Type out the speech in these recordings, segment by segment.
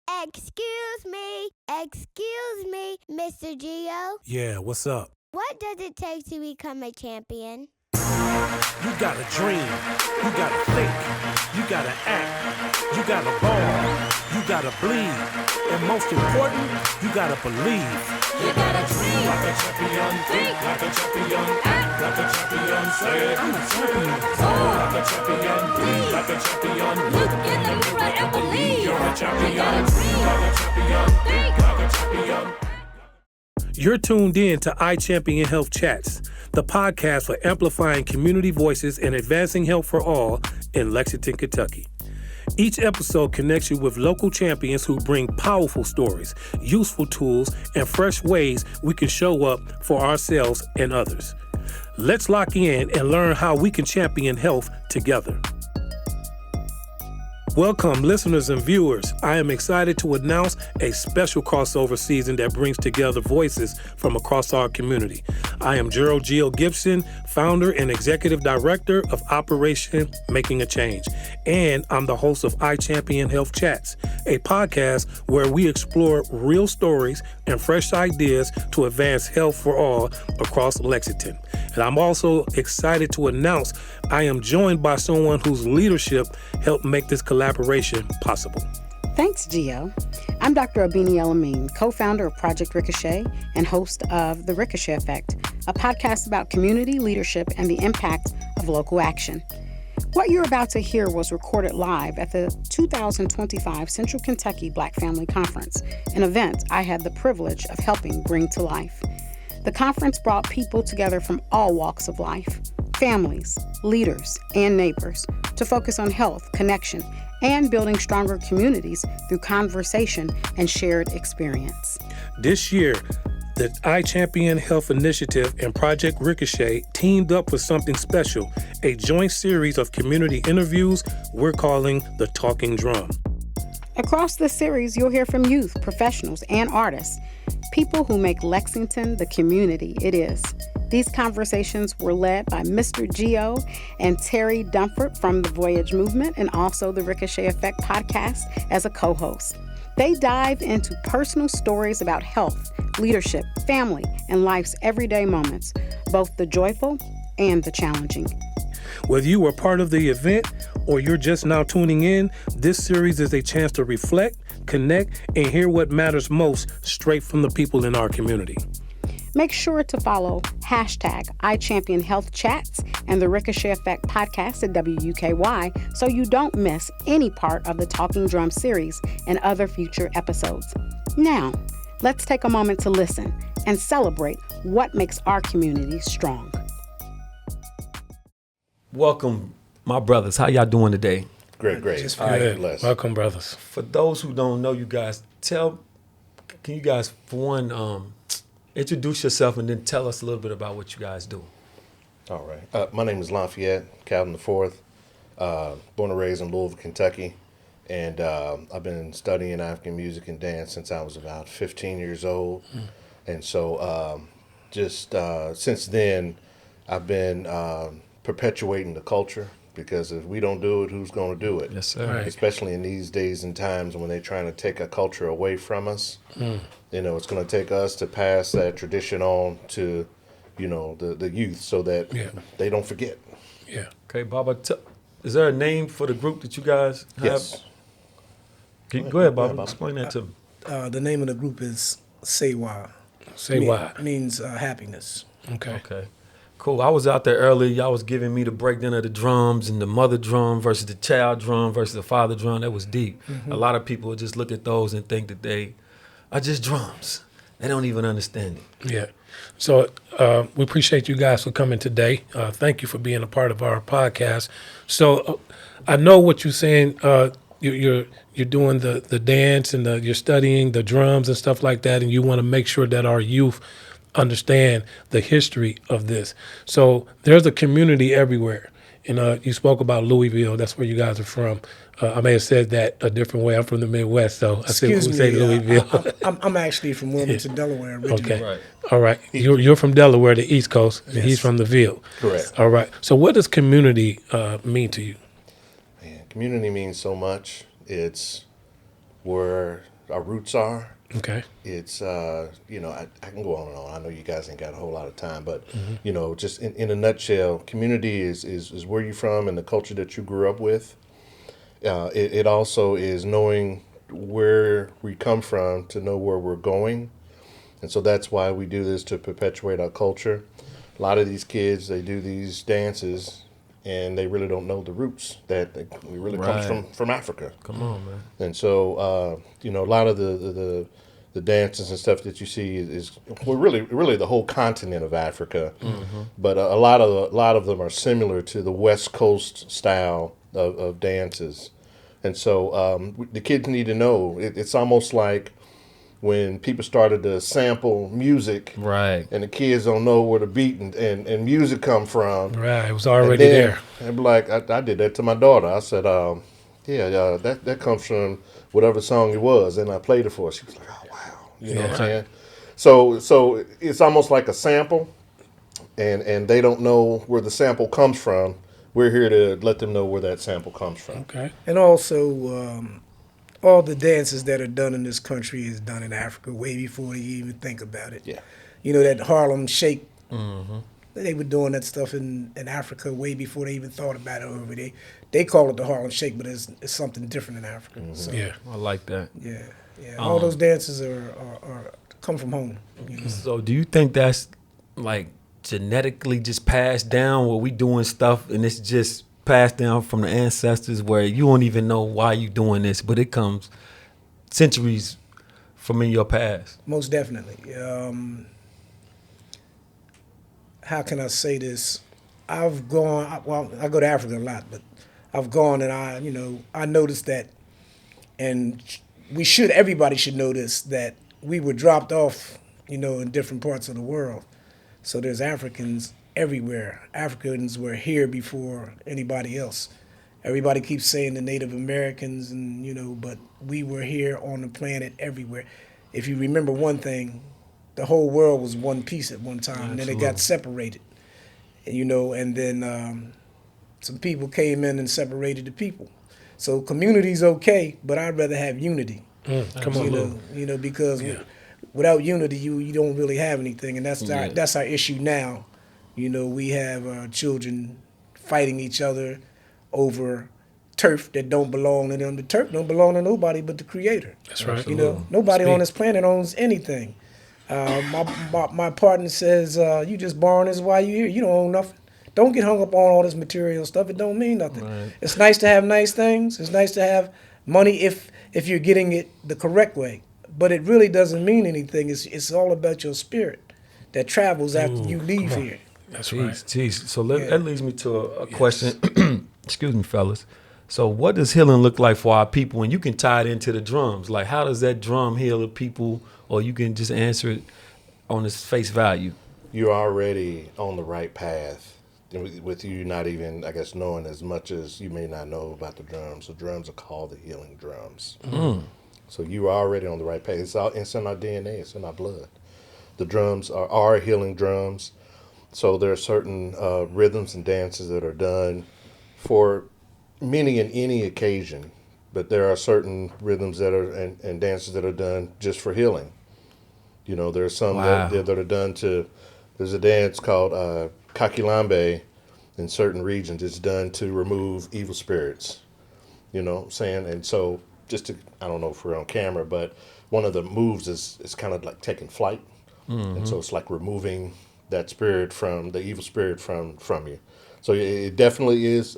Excuse me, Mr. Gio. Yeah, what's up? What does it take to become a champion? You gotta dream, you gotta think, you gotta act, you gotta ball, you gotta bleed, and most important, you gotta believe. You gotta dream like a champion, think like a champion, act like a champion, say I'm a champion. Soar like a champion, bleed like a champion, look in the mirror and believe you're a champion. You gotta dream like a champion, think like a champion. You're tuned in to IChampionHealth Chats, the podcast for amplifying community voices and advancing health for all in Lexington, Kentucky. Each episode connects you with local champions who bring powerful stories, useful tools, and fresh ways we can show up for ourselves and others. Let's lock in and learn how we can champion health together. Welcome, listeners and viewers. I am excited to announce a special crossover season that brings together voices from across our community. I am Gerald Gibson, founder and executive director of Operation Making a Change, and I'm the host of IChampionHealth Chats, a podcast where we explore real stories and fresh ideas to advance health for all across Lexington. And I'm also excited to announce I am joined by someone whose leadership helped make this collaboration possible. Thanks, Gio. I'm Dr. Abini Elamine, co-founder of Project Ricochet and host of The Ricochet Effect, a podcast about community leadership and the impact of local action. What you're about to hear was recorded live at the 2025 Central Kentucky Black Family Conference, an event I had the privilege of helping bring to life. The conference brought people together from all walks of life, families, leaders, and neighbors, to focus on health, connection, and building stronger communities through conversation and shared experience. This year, the IChampionHealth Initiative and Project Ricochet teamed up with something special, a joint series of community interviews we're calling The Talking Drum. Across this series, you'll hear from youth, professionals, and artists, people who make Lexington the community it is. These conversations were led by Mr. Gio and Terry Dumphord from the Voyage Movement and also the Ricochet Effect podcast as a co-host. They dive into personal stories about health, leadership, family, and life's everyday moments, both the joyful and the challenging. Whether you were part of the event or you're just now tuning in, this series is a chance to reflect, connect, and hear what matters most straight from the people in our community. Make sure to follow #IChampionHealth Chats and the Ricochet Effect podcast at WUKY so you don't miss any part of the Talking Drum series and other future episodes. Now, let's take a moment to listen and celebrate what makes our community strong. Welcome, my brothers. How y'all doing today? Great. Just good. Welcome, brothers. For those who don't know you guys, can you guys, for one, introduce yourself and then tell us a little bit about what you guys do. All right. My name is Lafayette, Cowden the Fourth, born and raised in Louisville, Kentucky. And I've been studying African music and dance since I was about 15 years old. And so since then, I've been perpetuating the culture, because if we don't do it, who's going to do it? Yes, sir. Right. Especially in these days and times when they're trying to take a culture away from us. You know, it's going to take us to pass that tradition on to, the youth so that they don't forget. Yeah. Okay, Baba, is there a name for the group that you guys have? Yes. Go ahead, Baba. Explain that to me. The name of the group is Sewa. Say why. Means happiness. Okay. Cool. I was out there earlier. Y'all was giving me the breakdown of the drums and the mother drum versus the child drum versus the father drum. That was deep. A lot of people just look at those and think that they are just drums. They don't even understand it. Yeah. So we appreciate you guys for coming today. Thank you for being a part of our podcast. So I know what you're saying. You're doing the dance and you're studying the drums and stuff like that, and you want to make sure that our youth understand the history of this. So there's a community everywhere. And you spoke about Louisville. That's where you guys are from. I may have said that a different way. I'm from the Midwest, so I said we say Louisville. I'm actually from Wilmington, Delaware originally. Okay. Right. All right. You're from Delaware, the East Coast, and he's from the Ville. Correct. All right. So what does community mean to you? Man, community means so much. It's where our roots are. Okay. It's, you know, I can go on and on. I know you guys ain't got a whole lot of time, but, you know, just in a nutshell, community is where you're from and the culture that you grew up with. It also is knowing where we come from to know where we're going. And so that's why we do this, to perpetuate our culture. A lot of these kids, they do these dances and they really don't know the roots that it really comes from Africa. Come on, man. And so, you know, a lot of the dances and stuff that you see is well, really the whole continent of Africa. But a lot of them are similar to the West Coast style of dances. And so the kids need to know. It's almost like when people started to sample music, Right. and the kids don't know where the beat and music come from. Right, it was already there. And be like, I did that to my daughter. I said, yeah, that comes from whatever song it was, and I played it for her. She was like, oh wow, you know what I'm saying? So it's almost like a sample, and they don't know where the sample comes from. We're here to let them know where that sample comes from. Okay. And also, all the dances that are done in this country is done in Africa way before you even think about it. Yeah. You know, that Harlem Shake, they were doing that stuff in Africa way before they even thought about it over there. They call it the Harlem Shake, but it's something different in Africa. So, Yeah. I like that. yeah. All those dances are come from home. You know? So do you think that's like genetically just passed down, where we doing stuff and it's just passed down from the ancestors, where you don't even know why you doing this, but it comes centuries from in your past? Most definitely. How can I say this? I've gone, well, I go to Africa a lot, but I've gone and I noticed that, and everybody should know this, that we were dropped off, in different parts of the world. So there's Africans everywhere. Africans were here before anybody else. Everybody keeps saying the Native Americans, and but we were here on the planet everywhere. If you remember one thing, the whole world was one piece at one time, and then it got separated. And then some people came in and separated the people. So community's okay, but I'd rather have unity. Come on, because without unity, you don't really have anything, and that's our issue now. We have children fighting each other over turf that don't belong to them. The turf don't belong to nobody but the Creator. That's right. Nobody on this planet owns anything. My partner says, you just borrowing this while you here. You don't own nothing. Don't get hung up on all this material stuff. It don't mean nothing. Right. It's nice to have nice things. It's nice to have money if you're getting it the correct way. But it really doesn't mean anything. It's all about your spirit that travels after you leave here. That's right. Jeez. So that leads me to a question. Excuse me, fellas. So what does healing look like for our people? And you can tie it into the drums. Like, how does that drum heal the people? Or you can just answer it on its face value. You're already on the right path. With you not even, I guess, knowing as much as you may not know about the drums. The drums are called the healing drums. So you are already on the right path. It's in our DNA. It's in our blood. The drums are healing drums. So there are certain rhythms and dances that are done for many and any occasion. But there are certain rhythms that are and dances that are done just for healing. There are some that are done to. There's a dance called Kakilambe in certain regions. It's done to remove evil spirits. You know what I'm saying? And so I don't know if we're on camera, but one of the moves is kind of like taking flight. And so it's like removing that spirit the evil spirit from you. So it definitely is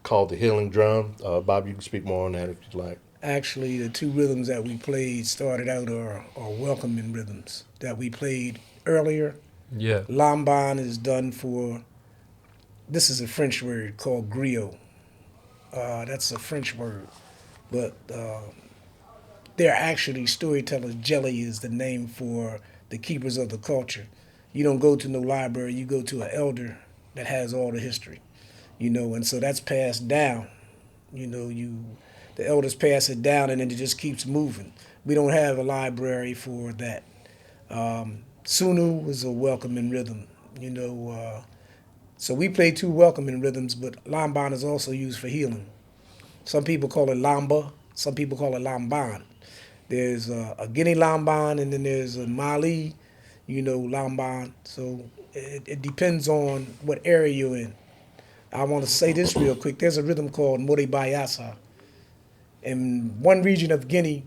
called the healing drum. Bob, you can speak more on that if you'd like. Actually, the two rhythms that we played started out are welcoming rhythms that we played earlier. Yeah. Lamban is done for, this is a French word called griot. That's a French word. But they're actually storytellers. Jelly is the name for the keepers of the culture. You don't go to no library, you go to an elder that has all the history. And so that's passed down. The elders pass it down and then it just keeps moving. We don't have a library for that. Sunu is a welcoming rhythm, so we play two welcoming rhythms, but Lamban is also used for healing. Some people call it Lamba, some people call it Lamban. There's a Guinea lambon, and then there's a Mali, lambon. So it depends on what area you're in. I want to say this real quick. There's a rhythm called More Bayasa. In one region of Guinea,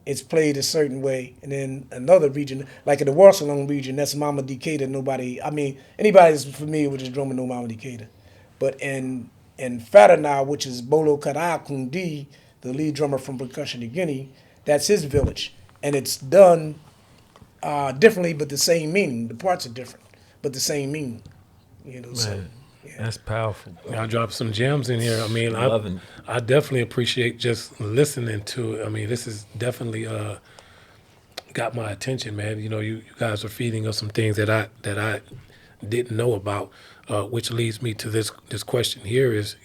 it's played a certain way, and then another region, like in the Warsalong region, that's Mama Decatur. Anybody that's familiar with this drummer know Mama Decatur. But in Faranau, which is Bolo Kara Kundi, the lead drummer from Percussion in Guinea, that's his village, and it's done differently, but the same meaning. The parts are different, but the same meaning. So. Yeah. That's powerful. Y'all dropped some gems in here. I definitely appreciate just listening to it. This is definitely got my attention, man. You guys are feeding us some things that I didn't know about, which leads me to this question here is,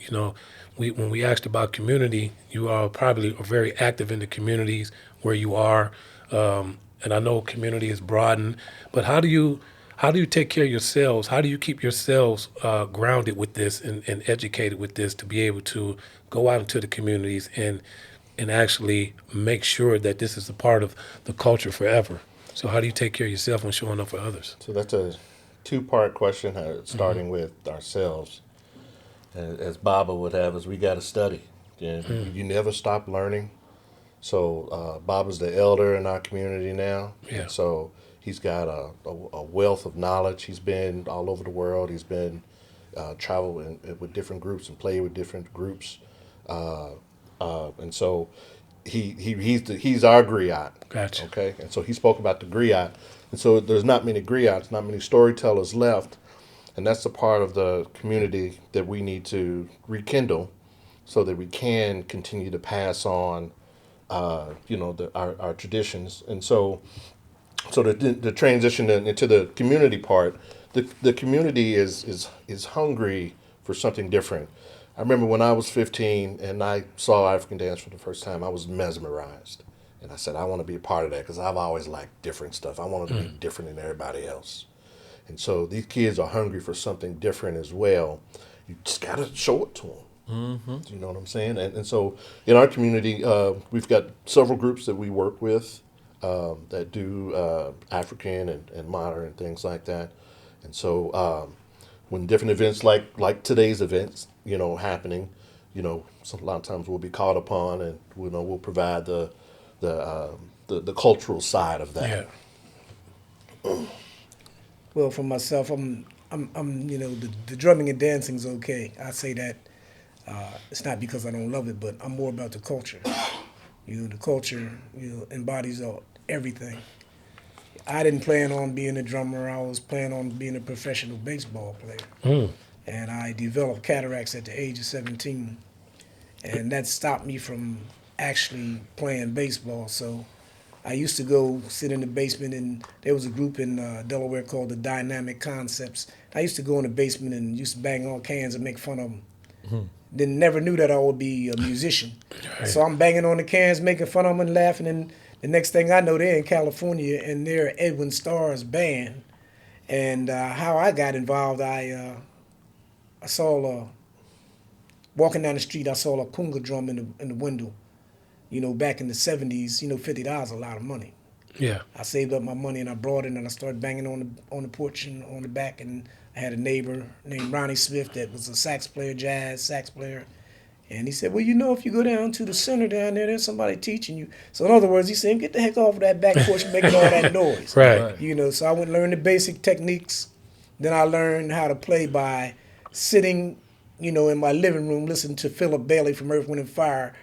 when we asked about community, you are probably very active in the communities where you are, and I know community is broadened, but how do you take care of yourselves? How do you keep yourselves grounded with this and educated with this to be able to go out into the communities and actually make sure that this is a part of the culture forever? So how do you take care of yourself when showing up for others? So that's a two-part question, starting with ourselves. As Baba would have us, we got to study. You never stop learning. So Baba's the elder in our community now. Yeah. So he's got a wealth of knowledge. He's been all over the world. He's been traveled with different groups and played with different groups. And so he's our griot. Gotcha. Okay. And so he spoke about the griot. And so there's not many griots, not many storytellers left. And that's the part of the community that we need to rekindle so that we can continue to pass on, our traditions. And so the transition into the community part, the community is hungry for something different. I remember when I was 15 and I saw African dance for the first time, I was mesmerized. And I said, I want to be a part of that because I've always liked different stuff. I want to be different than everybody else. And so these kids are hungry for something different as well. You just got to show it to them. Mm-hmm. You know what I'm saying? And so in our community, we've got several groups that we work with that do African and modern and things like that. And so when different events like today's events, happening, so a lot of times we'll be called upon and we'll provide the cultural side of that. Yeah. Well, for myself, I'm the drumming and dancing's okay. I say that it's not because I don't love it, but I'm more about the culture. The culture, embodies everything. I didn't plan on being a drummer. I was planning on being a professional baseball player. And I developed cataracts at the age of 17. And that stopped me from actually playing baseball. So I used to go sit in the basement, and there was a group in Delaware called the Dynamic Concepts. I used to go in the basement and used to bang on cans and make fun of them. Then never knew that I would be a musician. Right. So I'm banging on the cans, making fun of them and laughing, and the next thing I know, they're in California, and they're Edwin Starr's band. And how I got involved, I saw, walking down the street, I saw a conga drum in the window. Back in the 70s, $50 a lot of money. Yeah. I saved up my money and I brought it and I started banging on the porch and on the back, and I had a neighbor named Ronnie Smith that was a sax player, jazz sax player. And he said, well, if you go down to the center down there, there's somebody teaching you. So in other words, he said, get the heck off of that back porch making all that noise. Right. So I went and learned the basic techniques. Then I learned how to play by sitting, in my living room, listening to Philip Bailey from Earth, Wind & Fire.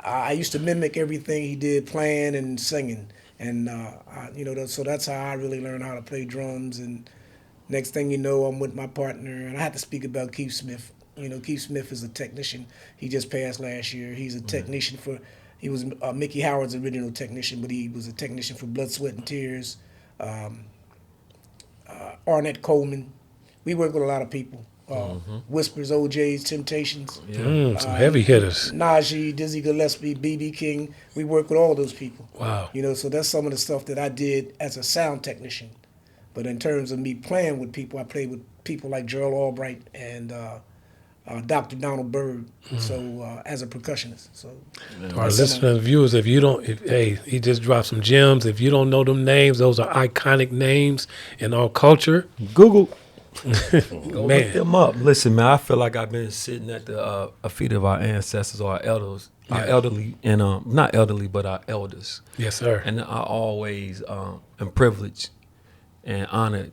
I used to mimic everything he did, playing and singing. And, so that's how I really learned how to play drums. And next thing you know, I'm with my partner. And I have to speak about Keith Smith. Keith Smith is a technician. He just passed last year. He's a technician he was Mickey Howard's original technician, but he was a technician for Blood, Sweat, and Tears. Arnett Coleman. We work with a lot of people. Whispers, OJ's, Temptations. Some heavy hitters. Najee, Dizzy Gillespie, B.B. King. We work with all those people. Wow. So that's some of the stuff that I did as a sound technician. But in terms of me playing with people, I played with people like Gerald Albright and Dr. Donald Byrd, so as a percussionist. So To our listeners and viewers, he just dropped some gems. If you don't know them names, those are iconic names in our culture. Google. Go Man. look them up. Listen, man, I feel like I've been sitting at the feet of our ancestors or our elders, our elderly, and not elderly, but our elders. Yes, sir. And I always am privileged and honored.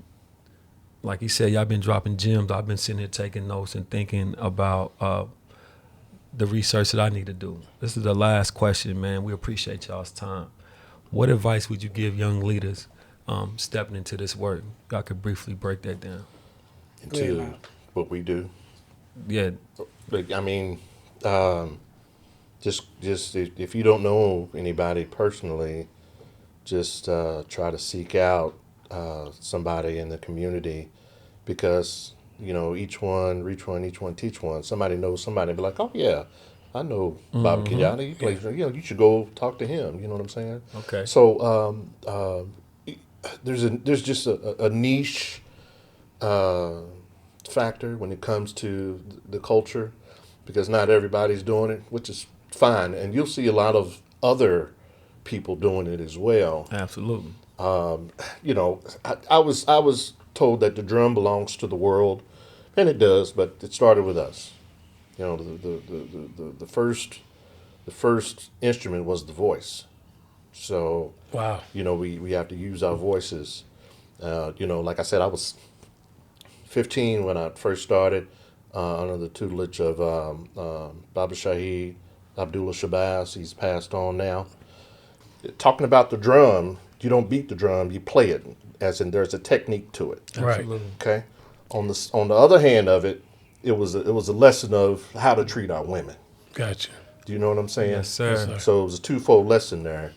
Like he said, y'all been dropping gems. I've been sitting here taking notes and thinking about the research that I need to do. This is the last question, man. We appreciate y'all's time. What advice would you give young leaders stepping into this work? Y'all could briefly break that down. Into what we do. Yeah. I mean, just if you don't know anybody personally, just try to seek out somebody in the community, because each one teach one. Somebody knows somebody, be like, oh yeah, I know Baba Kenyattaa. He plays. You should go talk to him. You know what I'm saying? Okay. So there's just a niche factor when it comes to the culture, because not everybody's doing it, which is fine, and you'll see a lot of other people doing it as well. Absolutely. I was told that the drum belongs to the world, and it does, but it started with us. The first instrument was the voice. So Wow. We have to use our voices. Like I said, I was 15 when I first started under the tutelage of Baba Shahid Abdullah Shabazz. He's passed on now. Talking about the drum, you don't beat the drum, you play it, as in there's a technique to it. Right. Absolutely. Okay. On the other hand of it, it was a lesson of how to treat our women. Gotcha. Do you know what I'm saying? Yes, sir. Yes, sir. So it was a twofold lesson there.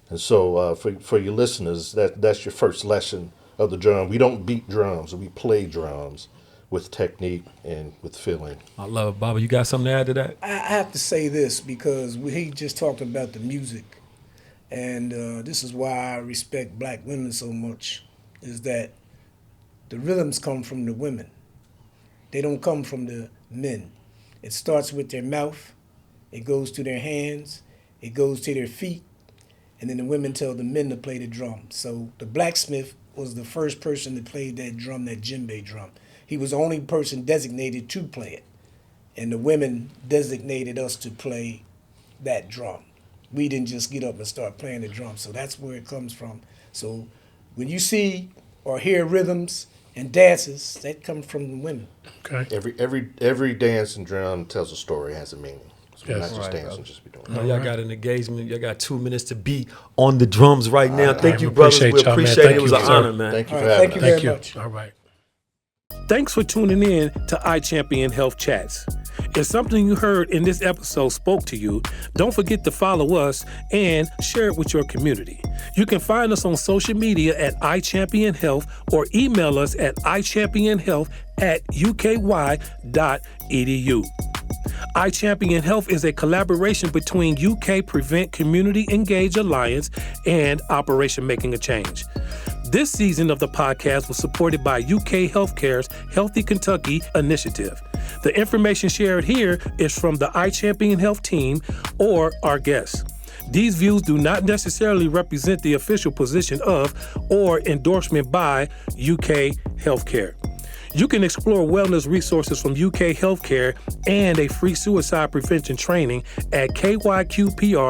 And so for your listeners, that's your first lesson of the drum. We don't beat drums, we play drums with technique and with feeling. I love it. Baba, you got something to add to that? I have to say this, because he just talked about the music, and this is why I respect black women so much, is that the rhythms come from the women. They don't come from the men. It starts with their mouth, it goes to their hands, it goes to their feet, and then the women tell the men to play the drum. So the blacksmith was the first person that played that drum, that djembe drum. He was the only person designated to play it. And the women designated us to play that drum. We didn't just get up and start playing the drum. So that's where it comes from. So when you see or hear rhythms and dances, that comes from the women. Okay. Every dance and drum tells a story, has a meaning. So we're Yes. not just Right, dancing, brother. just be doing No, it. y'all got an engagement. Y'all got 2 minutes to be on the drums right now. Thank you, we brothers. appreciate We y'all, man. appreciate it. Thank It was you, an sir. honor, man. Thank you All for right, having thank you us. very Thank you. much. All right. Thanks for tuning in to IChampionHealth Chats. If something you heard in this episode spoke to you, don't forget to follow us and share it with your community. You can find us on social media at IChampionHealth or email us at ichampionhealth@uky.edu. IChampionHealth is a collaboration between UK Prevent Community Engage Alliance and Operation Making a Change. This season of the podcast was supported by UK Healthcare's Healthy Kentucky initiative. The information shared here is from the IChampionHealth team or our guests. These views do not necessarily represent the official position of or endorsement by UK Healthcare. You can explore wellness resources from UK Healthcare and a free suicide prevention training at kyqpr.ukhc.org.